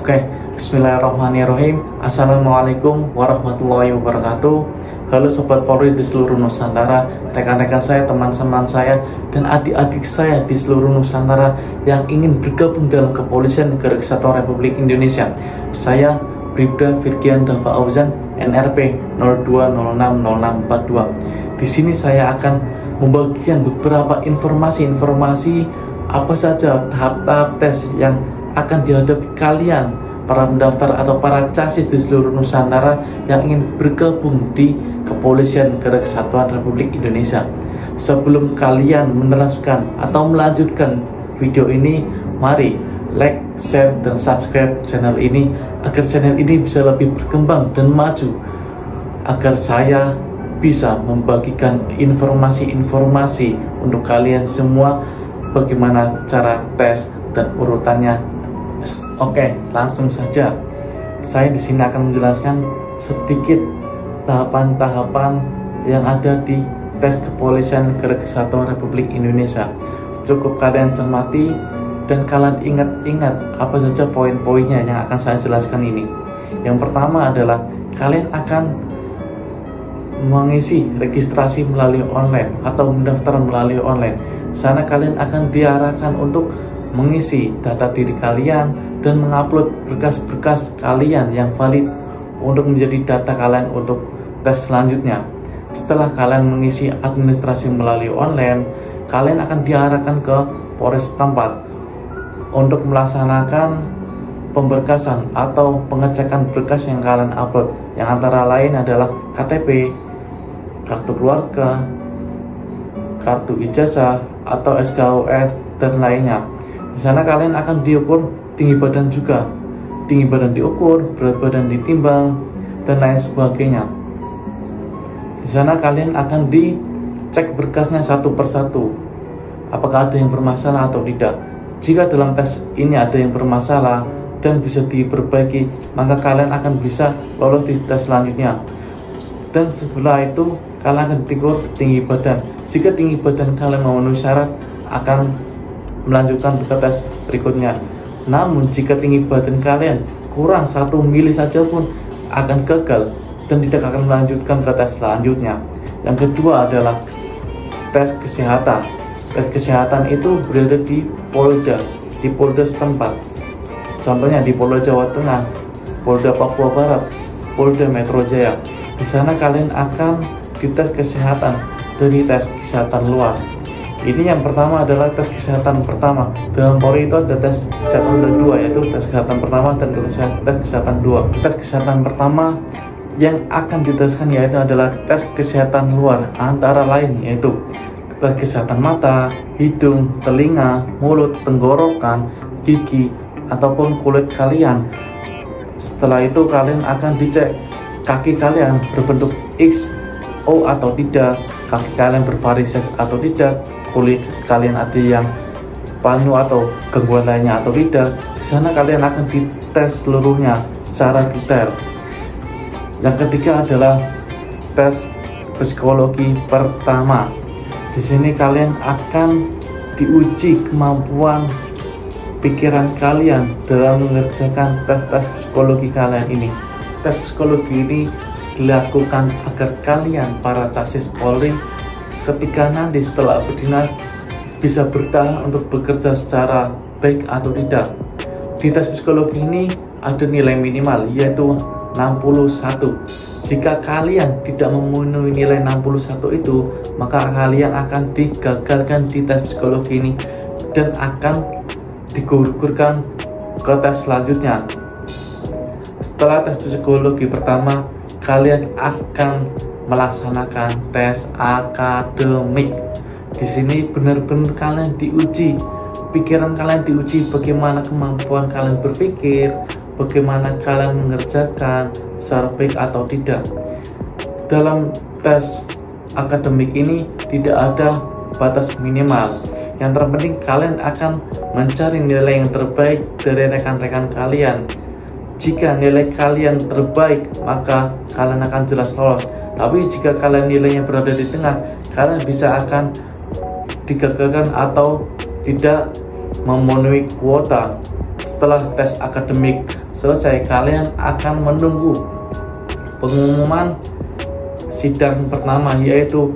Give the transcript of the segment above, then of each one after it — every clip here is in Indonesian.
Oke, bismillahirrahmanirrahim. Assalamualaikum warahmatullahi wabarakatuh. Halo Sobat Polri di seluruh Nusantara, rekan-rekan saya, teman-teman saya, dan adik-adik saya di seluruh Nusantara yang ingin bergabung dalam Kepolisian Negara Kesatuan Republik Indonesia. Saya Bribda Firgian Dava Auzan, NRP 02060642. Di sini saya akan membagikan beberapa informasi apa saja tahap-tahap tes yang akan dihadapi kalian, para pendaftar atau para casis di seluruh Nusantara yang ingin bergabung di Kepolisian Negara Kesatuan Republik Indonesia. Sebelum kalian meneruskan atau melanjutkan video ini, mari like, share, dan subscribe channel ini agar channel ini bisa lebih berkembang dan maju, agar saya bisa membagikan informasi-informasi untuk kalian semua, bagaimana cara tes dan urutannya. Oke, langsung saja. Saya di sini akan menjelaskan sedikit tahapan-tahapan yang ada di tes Kepolisian Negara Kesatuan Republik Indonesia. Cukup kalian cermati dan kalian ingat-ingat apa saja poin-poinnya yang akan saya jelaskan ini. Yang pertama adalah kalian akan mengisi registrasi melalui online atau mendaftar melalui online. Di sana kalian akan diarahkan untuk mengisi data diri kalian dan mengupload berkas-berkas kalian yang valid untuk menjadi data kalian untuk tes selanjutnya. Setelah kalian mengisi administrasi melalui online, kalian akan diarahkan ke Polres setempat untuk melaksanakan pemberkasan atau pengecekan berkas yang kalian upload, yang antara lain adalah KTP, kartu keluarga, kartu ijazah atau SKUR, dan lainnya. Di sana kalian akan diukur tinggi badan juga, tinggi badan diukur, berat badan ditimbang, dan lain sebagainya. Di sana kalian akan dicek berkasnya satu persatu, apakah ada yang bermasalah atau tidak. Jika dalam tes ini ada yang bermasalah dan bisa diperbaiki, maka kalian akan bisa lolos di tes selanjutnya. Dan setelah itu kalian akan diukur tinggi badan. Jika tinggi badan kalian memenuhi syarat, akan melanjutkan ke tes berikutnya. Namun jika tinggi badan kalian kurang 1 mili saja pun akan gagal dan tidak akan melanjutkan ke tes selanjutnya. Yang kedua adalah tes kesehatan. Tes kesehatan itu berada di Polda setempat. Contohnya di Polda Jawa Tengah, Polda Papua Barat, Polda Metro Jaya. Di sana kalian akan dites kesehatan dari tes kesehatan luar. Ini yang pertama adalah tes kesehatan pertama. Dalam Polri itu ada tes kesehatan ada dua, yaitu tes kesehatan pertama dan tes kesehatan dua. Tes kesehatan pertama yang akan diteskan yaitu adalah tes kesehatan luar, antara lain yaitu tes kesehatan mata, hidung, telinga, mulut, tenggorokan, gigi, ataupun kulit kalian. Setelah itu kalian akan dicek kaki kalian berbentuk X, O atau tidak, kaki kalian bervarises atau tidak, kulit kalian ada yang panyu atau gangguan lainnya atau tidak. Di sana kalian akan dites seluruhnya secara detail. Yang ketiga adalah tes psikologi pertama. Di sini kalian akan diuji kemampuan pikiran kalian dalam mengerjakan tes psikologi kalian ini. Tes psikologi ini dilakukan agar kalian, para casis Polri, ketika nanti setelah berdinas bisa bertahan untuk bekerja secara baik atau tidak. Di tes psikologi ini ada nilai minimal yaitu 61. Jika kalian tidak memenuhi nilai 61 itu, maka kalian akan digagalkan di tes psikologi ini dan akan digugurkan ke tes selanjutnya. Setelah tes psikologi pertama, kalian akan melaksanakan tes akademik. Di sini benar-benar kalian diuji, pikiran kalian diuji, bagaimana kemampuan kalian berpikir, bagaimana kalian mengerjakan secara baik atau tidak. Dalam tes akademik ini tidak ada batas minimal. Yang terpenting kalian akan mencari nilai yang terbaik dari rekan-rekan kalian. Jika nilai kalian terbaik, maka kalian akan jelas lolos. Tapi jika kalian nilainya berada di tengah, kalian bisa akan digagalkan atau tidak memenuhi kuota. Setelah tes akademik selesai, kalian akan menunggu pengumuman sidang pertama, yaitu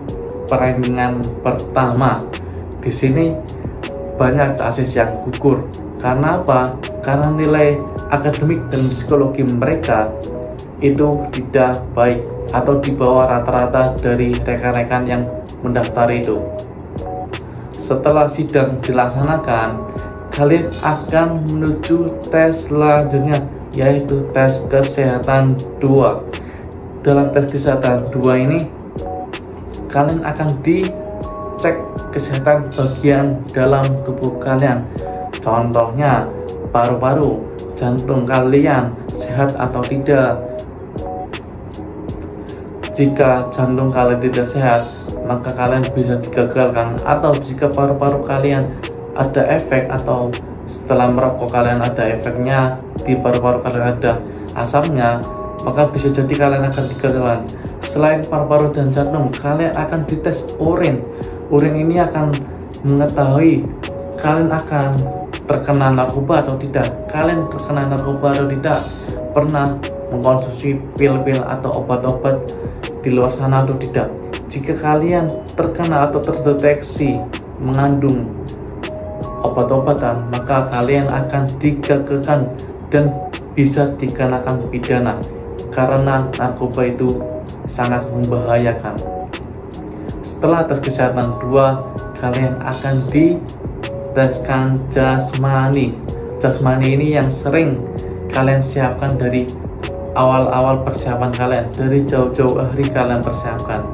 perenggingan pertama. Di sini banyak casis yang gugur. Karena apa? Karena nilai akademik dan psikologi mereka itu tidak baik atau di bawah rata-rata dari rekan-rekan yang mendaftar itu. Setelah sidang dilaksanakan, kalian akan menuju tes selanjutnya, yaitu tes kesehatan 2. Dalam tes kesehatan 2 ini, kalian akan dicek kesehatan bagian dalam tubuh kalian. Contohnya, paru-paru, jantung kalian sehat atau tidak. Jika jantung kalian tidak sehat, maka kalian bisa digagalkan. Atau jika paru-paru kalian ada efek, atau setelah merokok kalian ada efeknya, di paru-paru kalian ada asapnya, maka bisa jadi kalian akan digagalkan. Selain paru-paru dan jantung, kalian akan dites urin. Urin ini akan mengetahui kalian akan terkena narkoba atau tidak. Kalian terkena narkoba atau tidak, pernah mengkonsumsi pil-pil atau obat-obat di luar sana atau tidak. Jika kalian terkena atau terdeteksi mengandung obat-obatan, maka kalian akan digagalkan dan bisa dikenakan pidana, karena narkoba itu sangat membahayakan. Setelah tes kesehatan 2, kalian akan diteskan jasmani. Jasmani ini yang sering kalian siapkan dari awal-awal persiapan kalian, dari jauh-jauh hari kalian persiapkan.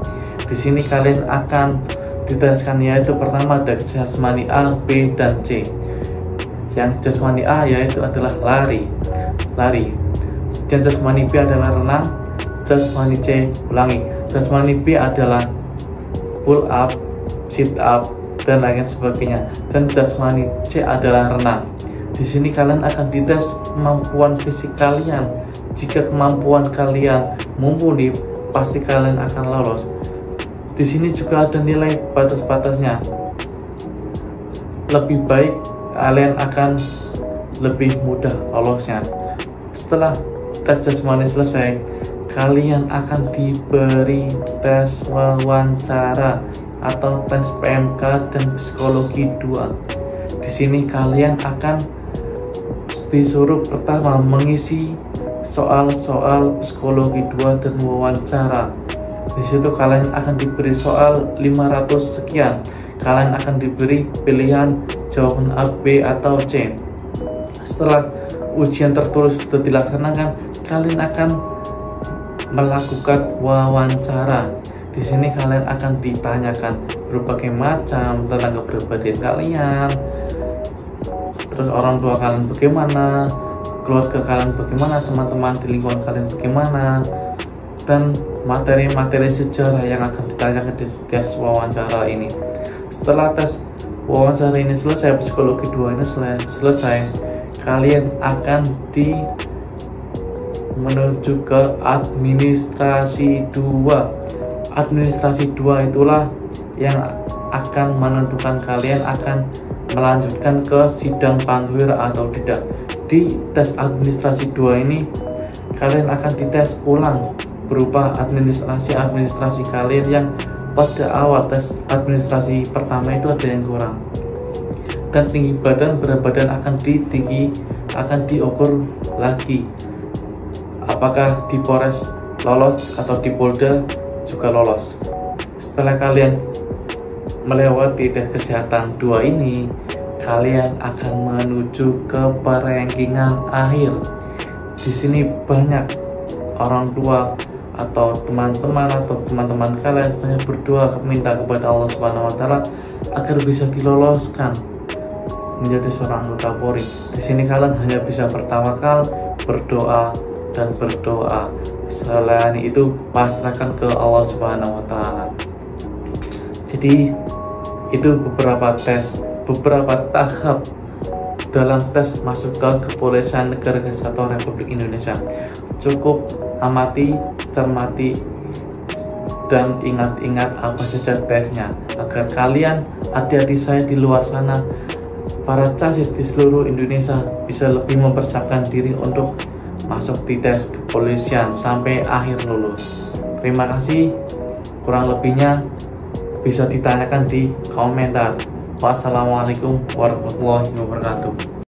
Di sini kalian akan diteskan, yaitu pertama ada jasmani A, B, dan C. Yang jasmani A yaitu adalah lari. Dan jasmani B adalah renang. Jasmani C, ulangi. Jasmani B adalah pull up, sit up, dan lain sebagainya. Dan jasmani C adalah renang. Di sini kalian akan dites kemampuan fisik kalian. Jika kemampuan kalian mumpuni, pasti kalian akan lolos. Di sini juga ada nilai batas-batasnya. Lebih baik kalian akan lebih mudah lolosnya. Setelah tes jasmani selesai, kalian akan diberi tes wawancara atau tes PMK dan psikologi 2. Di sini kalian akan disuruh pertama mengisi soal-soal psikologi 2 dan wawancara. Di situ kalian akan diberi soal 500 sekian. Kalian akan diberi pilihan jawaban A, B, atau C. Setelah ujian tertulis sudah dilaksanakan, kalian akan melakukan wawancara. Di sini kalian akan ditanyakan berbagai macam tentang kepribadian kalian, terus orang tua kalian bagaimana, keluarga kalian bagaimana, teman-teman di lingkungan kalian bagaimana, dan materi-materi sejarah yang akan ditanyakan di tes wawancara ini. Setelah tes wawancara ini selesai, psikologi 2 ini selesai, kalian akan menuju ke administrasi 2. Administrasi 2 itulah yang akan menentukan kalian akan melanjutkan ke sidang panwira atau tidak. Di tes administrasi 2 ini kalian akan dites ulang berupa administrasi kalian yang pada awal tes administrasi pertama itu ada yang kurang, dan tinggi badan, berat badan akan diukur lagi. Apakah di Polres lolos atau di Polda juga lolos. Setelah kalian melewati tes kesehatan 2 ini, kalian akan menuju ke perenggingan akhir. Di sini banyak orang tua atau teman-teman kalian banyak berdoa meminta kepada Allah Subhanahu wa taala agar bisa diloloskan menjadi seorang anggota Polri. Di sini kalian hanya bisa bertawakal, berdoa, dan berdoa. Selain itu pasrahkan ke Allah Subhanahu wa taala. Jadi itu beberapa tahap dalam tes masuk ke Kepolisian Negara Kesatuan Republik Indonesia. Cukup amati, cermati, dan ingat-ingat apa saja tesnya, agar kalian, adik-adik saya di luar sana, para casis di seluruh Indonesia, bisa lebih mempersiapkan diri untuk masuk di tes kepolisian sampai akhir lulus. Terima kasih. Kurang lebihnya bisa ditanyakan di komentar. Wassalamualaikum warahmatullahi wabarakatuh.